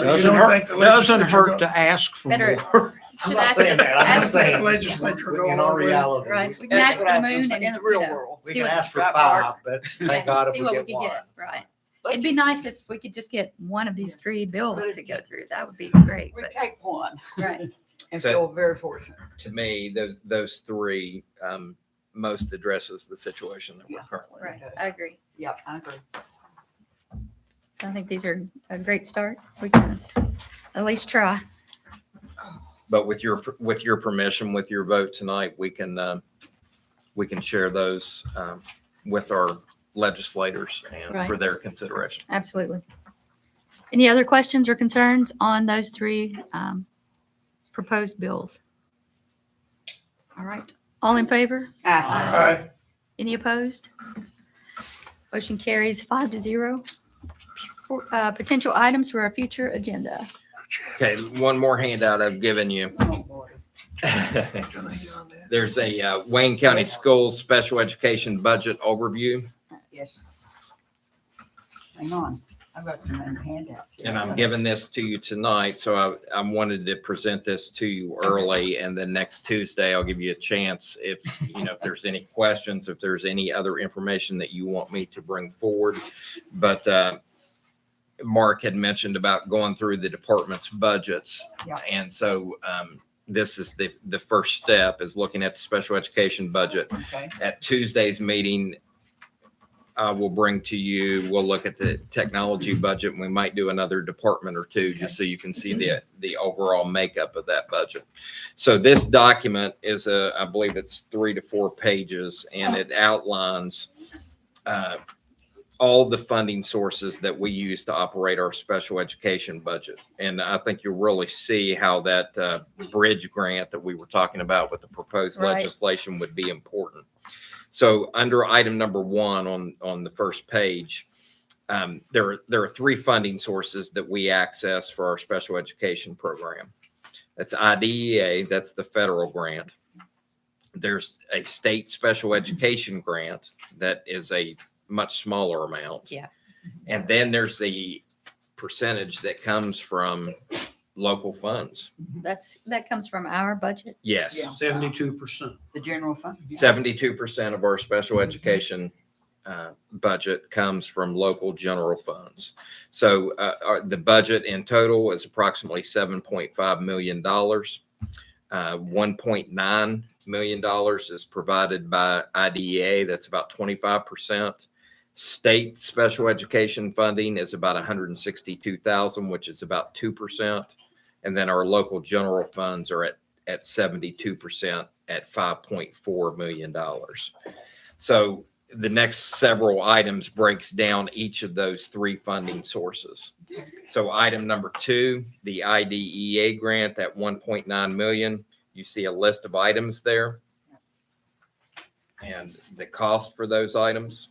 Doesn't
don't
hurt,
think the
doesn't
legislature
hurt
go-
to ask for
Better-
more.
Should ask it- ask
saying
it-
the legislature go
In
along
our
with it.
reality.
Right. We can
That's
ask for
what
the
I was
moon
gonna
and,
say, in the
you
real
know,
world.
We
see
can
what-
ask for
Right,
5, but
yeah,
thank God if
see
we
what
get
could
one.
Right.
Let's
It'd be
just-
nice if we could just get one of these 3 bills to go through. That would be great.
We
But,
take one
right.
and
So-
feel very fortunate.
To me, those three most addresses the situation that we're
Yeah.
currently in.
Right. I agree.
Yep, I agree.
I think these are a great start. We can at least try.
But with your permission, with your vote tonight, we can share those with our legislators and
Right.
for their consideration.
Absolutely. Any other questions or concerns on those 3 proposed bills? All right. All in favor?
Aye.
Any opposed? Motion carries 5-0. Potential items for our future agenda.
Okay, one more handout I've given you.
Oh, boy.
There's a Wayne County Schools Special Education Budget Overview,
Yes. Hang on. I've got your handout. here.
and I'm giving this to you tonight. So I wanted to present this to you early, and then next Tuesday, I'll give you a chance if there's any questions, if there's any other information that you want me to bring forward. But Mark had mentioned about going through the department's budgets.
Yeah.
And so this is the first step, is looking at the special education budget.
Okay.
At Tuesday's meeting, we'll bring to you, we'll look at the technology budget, and we might do another department or two, just so you can see the overall makeup of that budget. So this document is I believe it's 3 to 4 pages, and it outlines all the funding sources that we use to operate our special education budget. And I think you'll really see how that bridge grant that we were talking about with the proposed
Right.
legislation would be important. So under item number 1 on the first page, there are 3 funding sources that we access for our special education program. That's IDEA, that's the federal grant. There's a state special education grant that is a much smaller amount.
Yeah.
And then there's the percentage that comes from local funds.
That comes from our budget.
Yes.
Yeah.
72%.
The general fund. Yeah.
72% of our special education budget comes from local general funds. So the budget in total is approximately $7.5 million. $1.9 million is provided by IDEA. That's about 25%. State special education funding is about $162,000, which is about 2%. And then our local general funds are at 72% at $5.4 million. So the next several items breaks down each of those 3 funding sources. So item number 2, the IDEA grant, that 1.9 million, you see a list of items there and the cost for those items.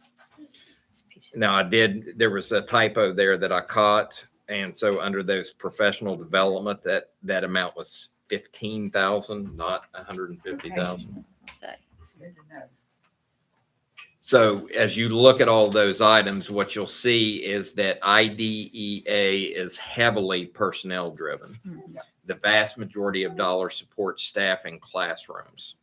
Now there was a typo there that I caught. And so under those professional development, that amount was 15,000, not 150,000.
So,
Good to know.
So as you look at all those items, what you'll see is that IDEA is heavily personnel driven.
Yep.
The vast majority of dollars support staff in classrooms.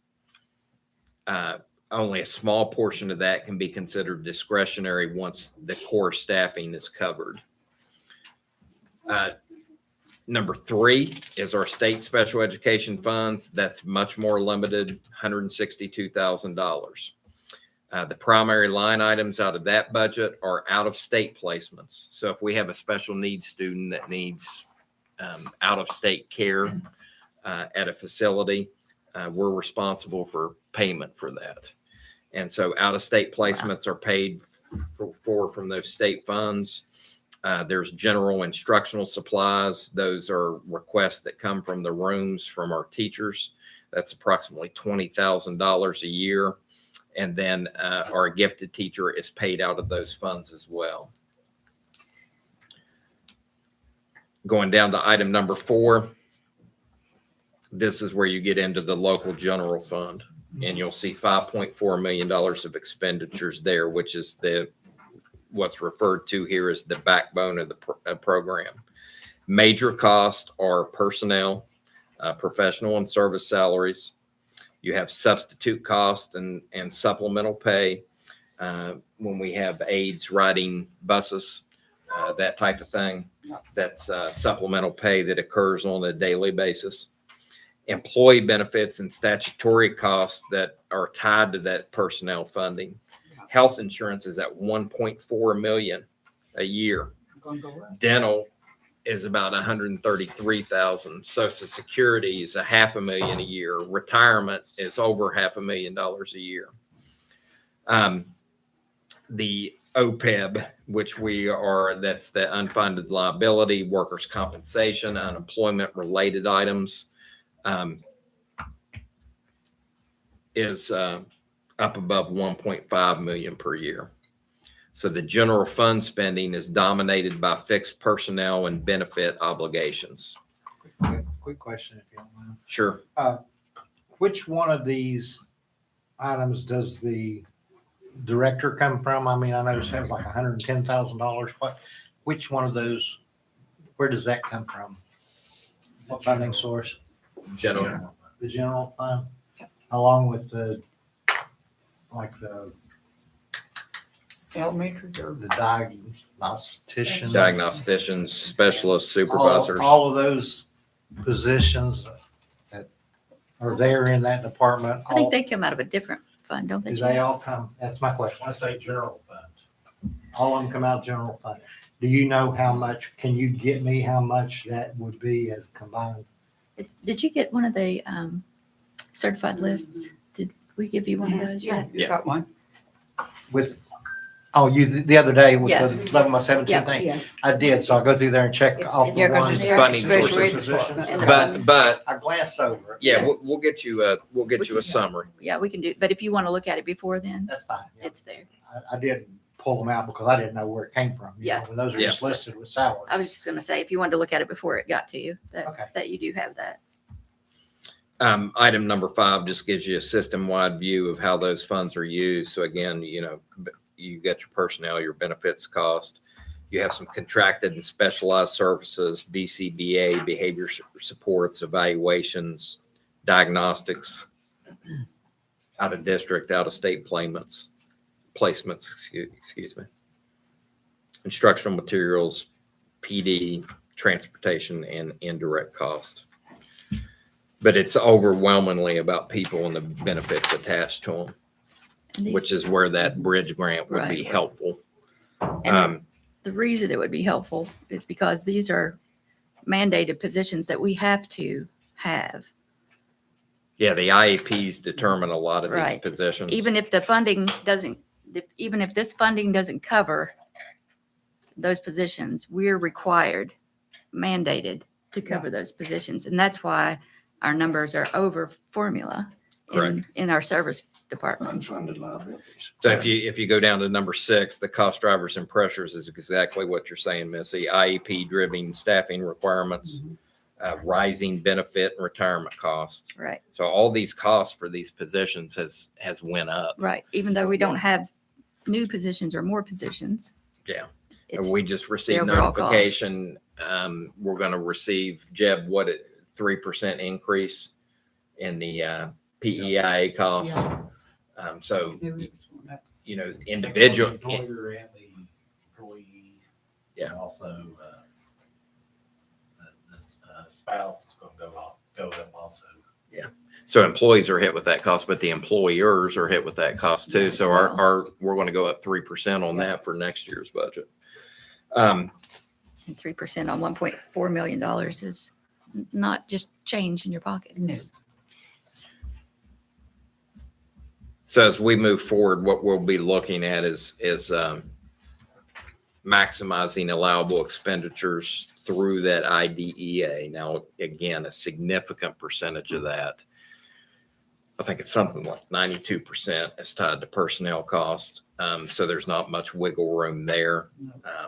Only a small portion of that can be considered discretionary once the core staffing is covered. Number 3 is our state special education funds. That's much more limited, $162,000. The primary line items out of that budget are out-of-state placements. So if we have a special needs student that needs out-of-state care at a facility, we're responsible for payment for that. And so out-of-state placements are paid for from those state funds. There's general instructional supplies. Those are requests that come from the rooms from our teachers. That's approximately $20,000 a year. And then our gifted teacher is paid out of those funds as well. Going down to item number 4, this is where you get into the local general fund. And you'll see $5.4 million of expenditures there, which is what's referred to here as the backbone of the program. Major costs are personnel, professional and service salaries. You have substitute cost and supplemental pay when we have aides riding buses, that type of thing. That's supplemental pay that occurs on a daily basis. Employee benefits and statutory costs that are tied to that personnel funding. Health insurance is at $1.4 million a year. Dental is about $133,000. Social Security is $500,000 a year. Retirement is over $500,000 a year. The OPEB, which that's the unfunded liability, workers' compensation, unemployment related items, is up above 1.5 million per year. So the general fund spending is dominated by fixed personnel and benefit obligations.
Quick question, if you don't mind.
Sure.
Which one of these items does the director come from? I mean, I noticed that was like $110,000. Which one of those, where does that come from? What funding source?
General.
The general fund, along with the
Elementary or
the diagnosticians.
Diagnosticians, specialists, supervisors.
All of those positions that are there in that department.
I think they come out of a different fund, don't they?
Do
Jim?
they all come? That's my question.
I say general fund.
All of them come out of general fund. Do you know how much, can you get me how much that would be as combined?
Did you get one of the certified lists? Did we give you one of those
Yeah,
yet?
you got one.
With, the other day with
Yeah.
the 11 by 17 thing?
Yeah.
I did, so I'll go through there and check
It's-
off
it's-
the
Yeah, 'cause
ones.
it's
Funding
special
sources.
ed department.
And the
But
I glanced over it.
yeah, we'll get you a summary.
Yeah, we can do, but if you want to look at it before then,
That's fine. Yeah.
it's there.
I did pull them out because I didn't know where it came from.
Yeah.
When those are
Yeah.
just listed with salaries.
I was just going to say, if you wanted to look at it before it got to you,
Okay.
that you do have that.
Item number 5 just gives you a system-wide view of how those funds are used. So again, you got your personnel, your benefits cost. You have some contracted and specialized services, BCBA, behavior supports, evaluations, diagnostics, out of district, out of state placements, excuse me. Instructional materials, PD, transportation, and indirect cost. But it's overwhelmingly about people and the benefits attached to them,
And these-
which is where that bridge grant would be
Right.
helpful.
And the reason it would be helpful is because these are mandated positions that we have to have.
Yeah, the IEPs determine a lot of these
Right.
positions.
Even if the funding doesn't, even if this funding doesn't cover those positions, we're required, mandated to cover those positions. And that's why our numbers are over formula in our service department.
Unfunded liabilities.
So if you go down to number 6, the cost drivers and pressures is exactly what you're saying, Missy. IEP driven staffing requirements, rising benefit and retirement costs.
Right,
So all these costs for these positions has went up.
right. Even though we don't have new positions or more positions.
Yeah.
It's,
And we just received
overall cost.
notification, we're going to receive, Jeb, 3% increase in the PEIA costs. So, individual,
Employer and the employee.
Yeah.
And also, the spouse is gonna go up also.
so employees are hit with that cost, but the employers are hit with that cost too. So we're going to go up 3% on that for next year's budget.
3% on $1.4 million is not just change in your pocket.
No.
So as we move forward, what we'll be looking at is maximizing allowable expenditures through that IDEA. Now, again, a significant percentage of that, I think it's something like 92% is tied to personnel cost. So there's not much wiggle room there.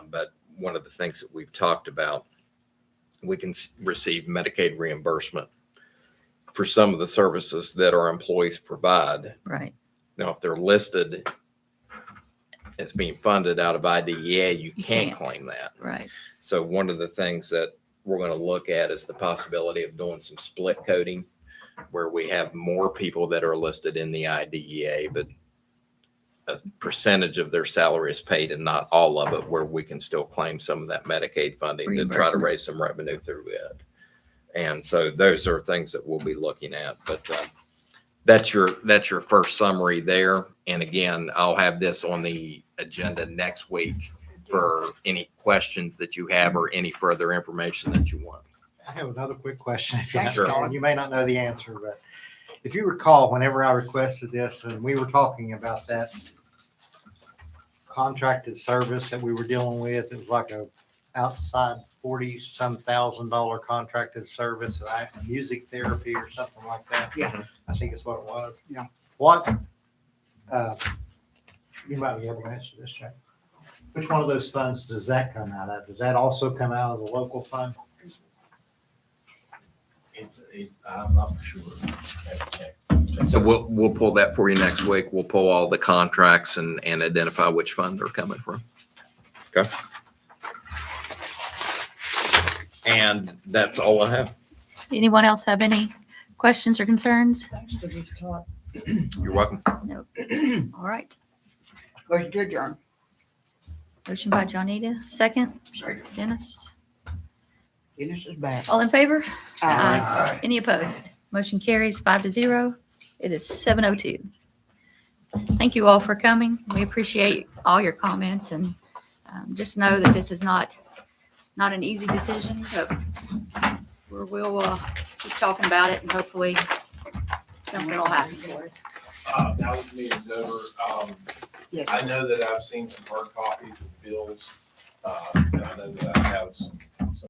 But one of the things that we've talked about, we can receive Medicaid reimbursement for some of the services that our employees provide.
Right.
Now, if they're listed as being funded out of IDEA, you can't
can't.
claim that.
Right.
So one of the things that we're going to look at is the possibility of doing some split coding where we have more people that are listed in the IDEA, but a percentage of their salary is paid and not all of it, where we can still claim some of that Medicaid funding to try to
Reimbursement.
raise some revenue through it. And so those are things that we'll be looking at, but that's your first summary there. And again, I'll have this on the agenda next week for any questions that you have or any further information that you want.
I have another quick question. If you
Thanks,
have
Colin.
time. You may not know the answer, but if you recall, whenever I requested this and we were talking about that contracted service that we were dealing with, it was like a outside $40-some thousand contracted service, music therapy or something like that.
Yeah.
I think it's what it was.
Yeah.
What, you might be able to answer this, Jack. Which one of those funds does that come out of? Does that also come out of the local fund?
I'm not for sure.
So we'll pull that for you next week. We'll pull all the contracts and identify which fund they're coming from. Okay. And that's all I have.
Anyone else have any questions or concerns?
Thanks for this talk.
You're welcome.
No. All right.
Motion to adjourn.
Motion by Johnita, second.
Second.
Dennis.
Dennis is back.
All in favor?
Aye.
Any opposed? Motion carries 5-0. It is 7:02. Thank you all for coming. We appreciate all your comments, and just know that this is not an easy decision, but we'll keep talking about it, and hopefully something will happen for us.
Now that the meeting's over,
Yes.
I know that I've seen some hard copies of bills, and I know that I have some